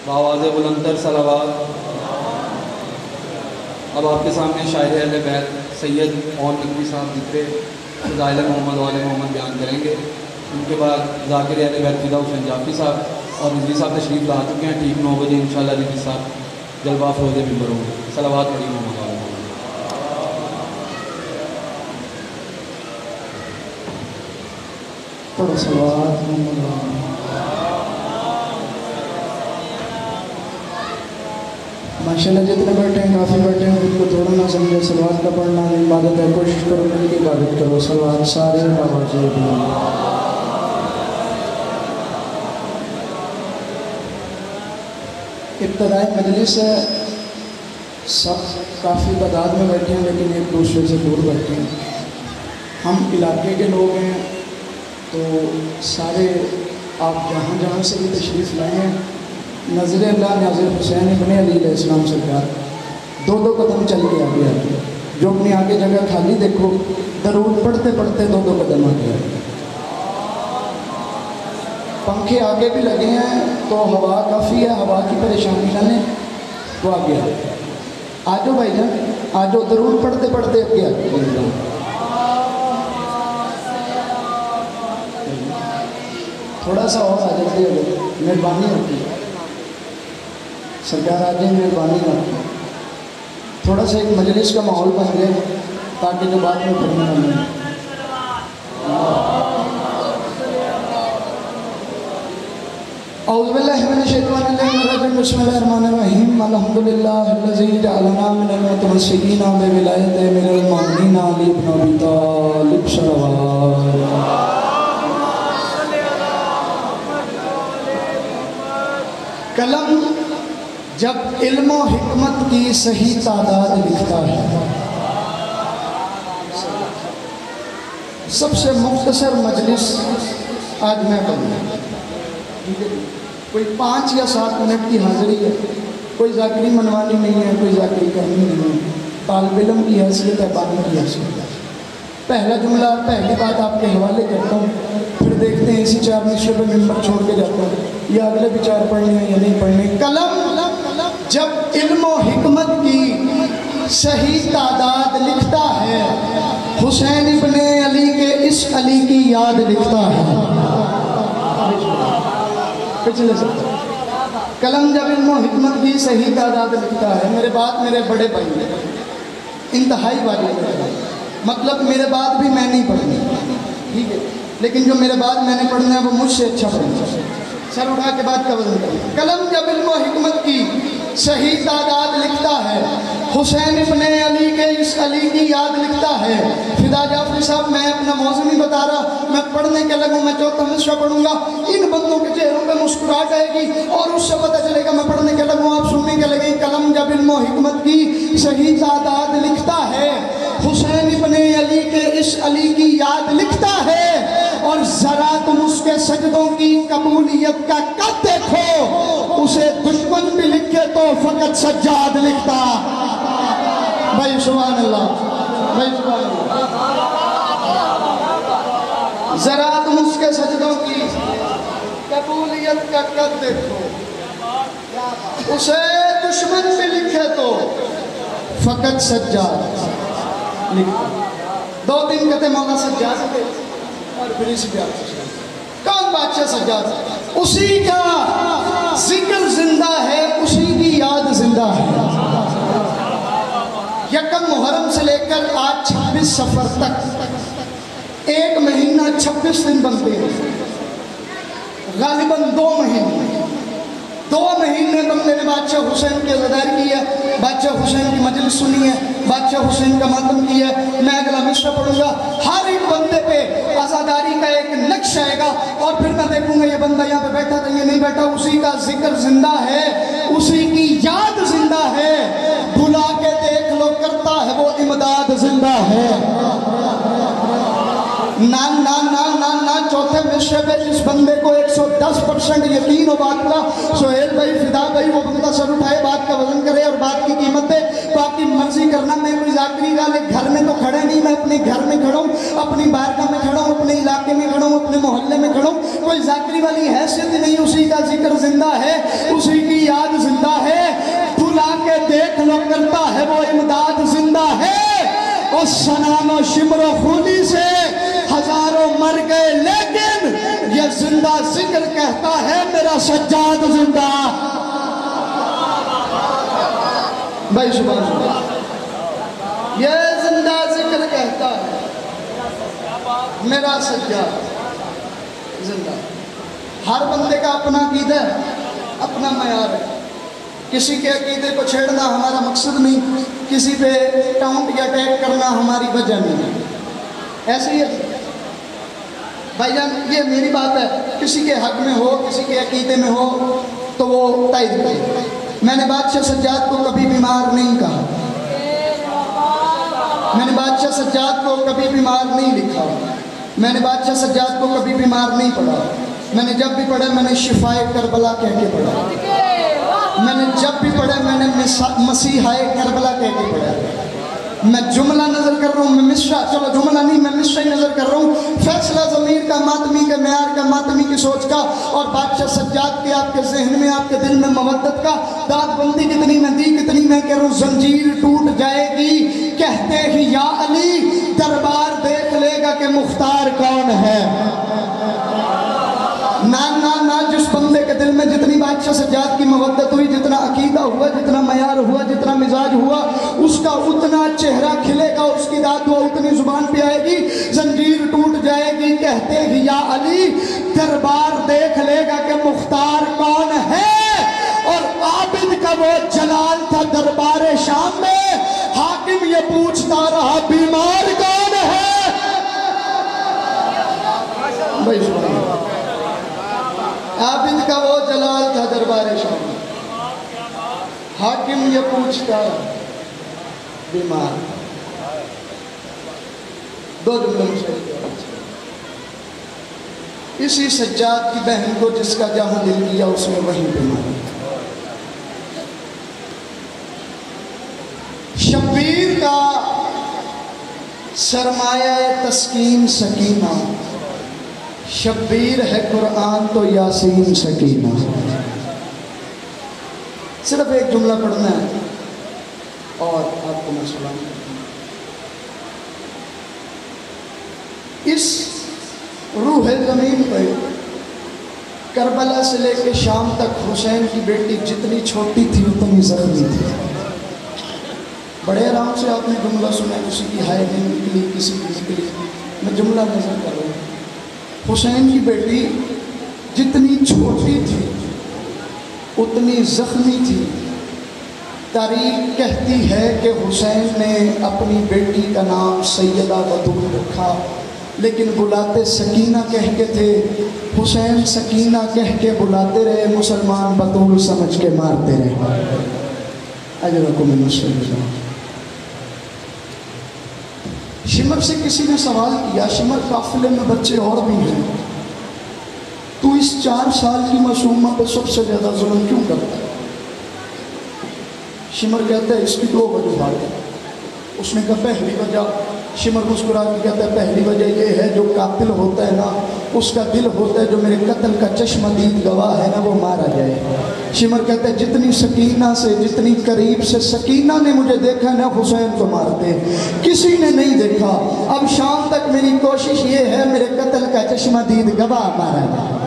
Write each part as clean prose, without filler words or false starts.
بآواز بلندتر صلوات۔ اب آپ کے سامنے شاعر اہل بیت سید مون نقوی صاحب ذکر فضائل محمد وآل محمد بیان کریں گے۔ ان کے بعد ذاکر اہل بیت فدا حسین جعفری صاحب اور رضوی صاحب تشریف لا چکے ہیں۔ ٹھیک 9 بجے انشاءاللہ رضوی صاحب جلوہ فروز ممبر ہوں گے۔ صلوات پڑھی محمد وآل محمد۔ پڑھو صلوات محمد وآل محمد۔ ماشاءاللہ جتنے بیٹھے ہیں کافی بیٹھے ہیں، خود کو تھوڑا نہ سمجھے، صلوات کا پڑھنا عبادت ہے، کوشش کرو مل کے عبادت کرو۔ صلوات سارے آواز ابتدائی مجلس ہے، سب کافی تعداد میں بیٹھے ہیں لیکن ایک دوسرے سے دور بیٹھے ہیں۔ ہم علاقے کے لوگ ہیں تو سارے آپ جہاں جہاں سے بھی تشریف لائے ہیں، نظر اللہ ناظر حسین ابن علی علیہ السلام سرکار 2 قدم چل کے آگے آتے ہیں۔ جو اپنی آگے جگہ خالی دیکھو، درود پڑھتے پڑھتے 2 قدم آگے آتے ہیں۔ پنکھے آگے بھی لگے ہیں تو ہوا کافی ہے، ہوا کی پریشانی نہ لیں تو آگے آتے ہیں۔ آجو بھائی جان، آجو، درود پڑھتے پڑھتے آگے آتے ہیں۔ تھوڑا سا اور آ جاتے ہیں، مہربانی ہوتی ہے سرکار، آ جائیں، مہربانی ہوتی ہے۔ تھوڑا سا ایک مجلس کا ماحول بن جائے تاکہ جو بات میں پڑھنے نہ ملے۔ اعوذ باللہ من الشیطان الرجیم، بسم اللہ الرحمن الرحیم، الحمدللہ الذی جعلنا من المتمسکین بولایت امیر المؤمنین علی بن ابی طالب صلوات۔ قلم جب علم و حکمت کی صحیح تعداد لکھتا ہے، سب سے مختصر مجلس آج میں کروں گا، کوئی 5 یا 7 منٹ کی حاضری ہے، کوئی ذاکری منوانی نہیں ہے، کوئی ذاکری کرنی نہیں ہے، طالب علم کی حیثیت ہے، بانی کی حیثیت ہے۔ پہلا جملہ، پہلی بات آپ کے حوالے کرتا ہوں، پھر دیکھتے ہیں اسی 4 نشے پہ ممبر چھوڑ کے جاتا ہوں یا اگلے بھی 4 پڑھنے ہیں یا نہیں پڑھنے۔ قلم جب علم و حکمت کی صحیح تعداد لکھتا ہے، حسین ابن علی کے اس علی کی یاد لکھتا ہے۔ پچھلے سے قلم جب علم و حکمت کی صحیح تعداد لکھتا ہے، میرے بعد میرے بڑے بھائی انتہائی والی، مطلب میرے بعد بھی میں نہیں پڑھنی، ٹھیک ہے، لیکن جو میرے بعد میں نے پڑھنا ہے وہ مجھ سے اچھا پڑھنا ہے۔ سر اٹھا کے بعد کا وزن کریں۔ قلم جب علم و حکمت کی صحیح تعداد لکھتا ہے، حسین ابن علی کے اس علی کی یاد لکھتا ہے۔ فدا جعفری صاحب، میں اپنا موضوع نہیں بتا رہا، میں پڑھنے کے لگوں، میں 4 مصرع پڑھوں گا، ان بندوں کے چہروں پہ مسکراہٹ آئے گی اور اس سے پتہ چلے گا میں پڑھنے کے لگوں، آپ سننے کے لگیں۔ قلم جب علم و حکمت کی صحیح تعداد لکھتا ہے، حسین ابن علی کے اس علی کی یاد لکھتا ہے، اور ذرا تم اس کے سجدوں کی قبولیت کا قد دیکھو، اسے دشمن بھی لکھے تو فقط سجاد لکھتا۔ بھائی سبحان اللہ، بھائی سبحان اللہ، ذرا تم اس کے سجدوں کی قبولیت کا قد دیکھو، اسے دشمن بھی لکھے تو فقط سجاد لکھتا۔ 2-3 کہتے مولا سجاد سے اور پھر اسی پیار سے کون بادشاہ سجاد؟ اسی کا ذکر زندہ ہے، اسی کی یاد زندہ ہے۔ 1 محرم سے لے کر آج 26 صفر تک 1 مہینہ 26 دن بنتے ہیں، غالباً 2 مہینے 2 مہینے تم نے بادشاہ حسین کی عزاداری کی ہے، بادشاہ حسین کی مجلس سنی ہے، بادشاہ حسین کا ماتم کیا ہے۔ میں اگلا مصرع پڑھوں گا، ہر ایک بندے پہ عزاداری کا ایک نقش آئے گا، اور پھر میں دیکھوں گا یہ بندہ یہاں پہ بیٹھا تھا یہ نہیں بیٹھا، اسی کا ذکر زندہ ہے، اسی کی یاد زندہ ہے، بھلا کے دیکھ لو کرتا ہے وہ امداد زندہ ہے۔ نان نان نان نان نان 4تھے مصرع پہ جس بندے کو 110% یقین ہو بات کا، سہیل بھائی، فدا بھائی، وہ بندہ سر اٹھائے، بات کا وزن کرے اور بات کی قیمت دے، باقی مرضی करना। मैं कोई जाकरी वाले घर में तो खड़े नहीं, मैं अपने घर में खड़ा हूँ, अपनी बारगाह में खड़ा हूँ, अपने इलाके में खड़ा हूँ, अपने मोहल्ले में खड़ा हूँ। कोई जाकरी वाली हैसियत नहीं, उसी का जिक्र जिंदा है, उसी की याद जिंदा है। बुला के देख लो करता है वो इमदाद जिंदा है। और सनानो शिमरो खूनी से हजारों मर गए, लेकिन ये जिंदा जिक्र कहता है मेरा सज्जाद जिंदा। भाई सुभान अल्लाह, ये जिंदा जिक्र कहता है मेरा सज्जाद जिंदा। हर बंदे का अपना अकीदा है, अपना मयार है। किसी के अकीदे को छेड़ना हमारा मकसद नहीं, किसी पे टाउंट या अटैक करना हमारी वजह नहीं। ऐसे ही है भाईजान, ये मेरी बात है। किसी के हक में हो, किसी के अकीदे में हो तो वो तायद करे। मैंने बादशाह सज्जाद को कभी बीमार नहीं कहा, मैंने बादशाह सज्जाद को कभी बीमार नहीं लिखा, मैंने बादशाह सज्जाद को कभी बीमार नहीं पढ़ा। मैंने जब भी पढ़ा मैंने शिफाए करबला कह के पढ़ा, मैंने जब भी पढ़ा मैंने मसीहाए करबला कह के पढ़ा। मैं जुमला नजर कर रहा हूँ, मैं मिसरा, चलो जुमला नहीं, मैं मिसरा ही नजर कर रहा हूँ। फैसला ज़मीर का, मातमी के म्यार का, मातमी की सोच का, और बादशाह सज्जाद के आपके जहन में, आपके दिल में मवद्दत का। दादबंदी कितनी मैं दी, कितनी मैं कह रहा हूँ। जंजीर टूट जाएगी कहते ही या अली, दरबार देख लेगा कि मुख्तार कौन है। ना ना ना, जिस बंदे के दिल में जितनी बादशाह सज्जाद की मवद्दत हुई, जितना अकीदा हुआ, जितना मयार हुआ, जितना मिजाज हुआ, उसका उतना चेहरा खिलेगा, उसकी दाद हुआ उतनी जुबान पे आएगी। जंजीर टूट जाएगी कहते ही या अली, दरबार देख लेगा कि मुख्तार कौन है। और आबिद का वो जलाल था दरबार शाम में, हाकिम ये पूछता रहा बीमार कौन है। आबिद का वो जलाल था दरबार शाम में, हाकिम ये पूछता बीमार। दो जुमले मुझे, इसी सज्जाद की बहन को जिसका जहां दिल किया उसमें वहीं बीमार। शब्बीर का सरमाया तस्कीन सकीना, शब्बीर है कुरान तो यासीन सकीना। सिर्फ एक जुमला पढ़ना है और आपको मैं सलाम। इस रूह ज़मीन पर करबला से लेकर शाम तक हुसैन की बेटी जितनी छोटी थी उतनी ज़ख्मी थी। बड़े आराम से आपने जुमला सुना, किसी की हाय नहीं निकली, किसी की निकली। मैं जुमला नजर कर रहा हूँ। हुसैन की बेटी जितनी छोटी थी उतनी ज़ख्मी थी। तारीख कहती है कि हुसैन ने अपनी बेटी का नाम सैयदा बतूल रखा, लेकिन बुलाते सकीना कह के थे। हुसैन सकीना कह के बुलाते रहे, मुसलमान बतूल समझ के मारते रहे। अजरकुम मिनल्लाह। शिमर से किसी ने सवाल किया, शिमर काफिले में बच्चे और भी हैं, तू इस 4 साल की मासूमा पे सबसे ज्यादा जुल्म क्यों करता है? शिमर कहता है इसकी 2 वजूहात है। उसने कहा पहली वजह, शिमर मुस्कुरा के कहता है पहली वजह यह है जो कातिल होता है ना, उसका दिल होता है जो मेरे कत्ल का चश्मदीद गवाह है ना, वो मारा जाए। शिमर कहता है जितनी सकीना से, जितनी करीब से सकीना ने मुझे देखा ना, हुसैन को मारते किसी ने नहीं देखा। अब शाम तक मेरी कोशिश ये है मेरे कत्ल का चश्मदीद गवाह मारा जाए।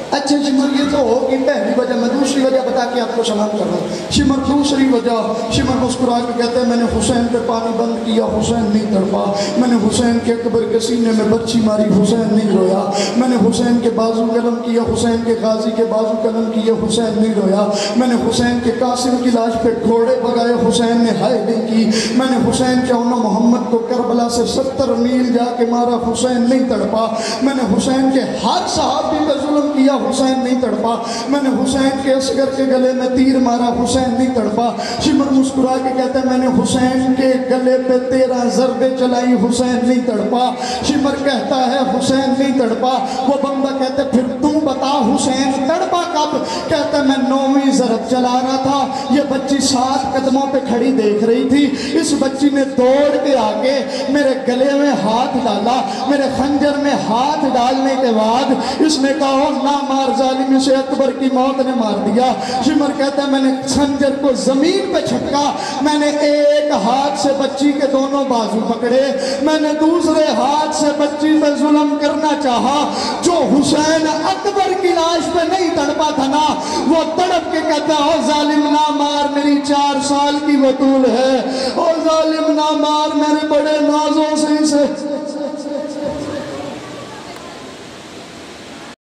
अच्छा शिमर ये तो होगी पहली वजह, मैं दूसरी वजह बता के आपको सलाम कर रहा हूँ। शिमर दूसरी वजह, शिमर मुस्कुरा के कहते हैं मैंने हुसैन पे पानी बंद किया, हुसैन नहीं तड़पा। मैंने हुसैन के अकबर के सीने में बर्छी मारी, हुसैन नहीं रोया। मैंने हुसैन के बाजू कलम किया, हुसैन के गाजी के बाजू कलम किए, हुसैन नहीं रोया। मैंने हुसैन के कासिम की लाश पे घोड़े भगाए, हुसैन ने हाय नहीं की। मैंने हुसैन के औना मोहम्मद को करबला से 70 मील जाके मारा, हुसैन नहीं तड़पा। मैंने हुसैन के हर सहाबी पे जुल्म किया, हुसैन नहीं तड़पा। मैंने हुसैन के असगर के गले में तीर मारा, हुसैन नहीं तड़पा। शिमर मुस्कुरा के कहता है मैंने हुसैन के गले पे 13 ज़रबे चलाई, हुसैन नहीं तड़पा। शिमर कहता है हुसैन नहीं तड़पा। वो बंदा कहता है फिर तू बता हुसैन तड़पा का साहब? कहता मैं 9वीं ज़रब चला रहा था, ये बच्ची 7 कदमों पे खड़ी देख रही थी। इस बच्ची ने दौड़ के आके मेरे गले में हाथ डाला, मेरे खंजर में हाथ डालने के बाद इसने कहा ना मार जालिम, इसे अकबर की मौत ने मार दिया। शिमर कहता है मैंने खंजर को जमीन पे छटका, मैंने एक हाथ से बच्ची के दोनों बाजू पकड़े, मैंने दूसरे हाथ से बच्ची पे जुल्म करना चाहा। जो हुसैन अकबर की लाश पे नहीं तड़पा था ना, वो तड़प के कहता ओ जालिम ना मार, मेरी 4 साल की बतूल है, ओ जालिम ना मार, मेरे बड़े नाजों से इसे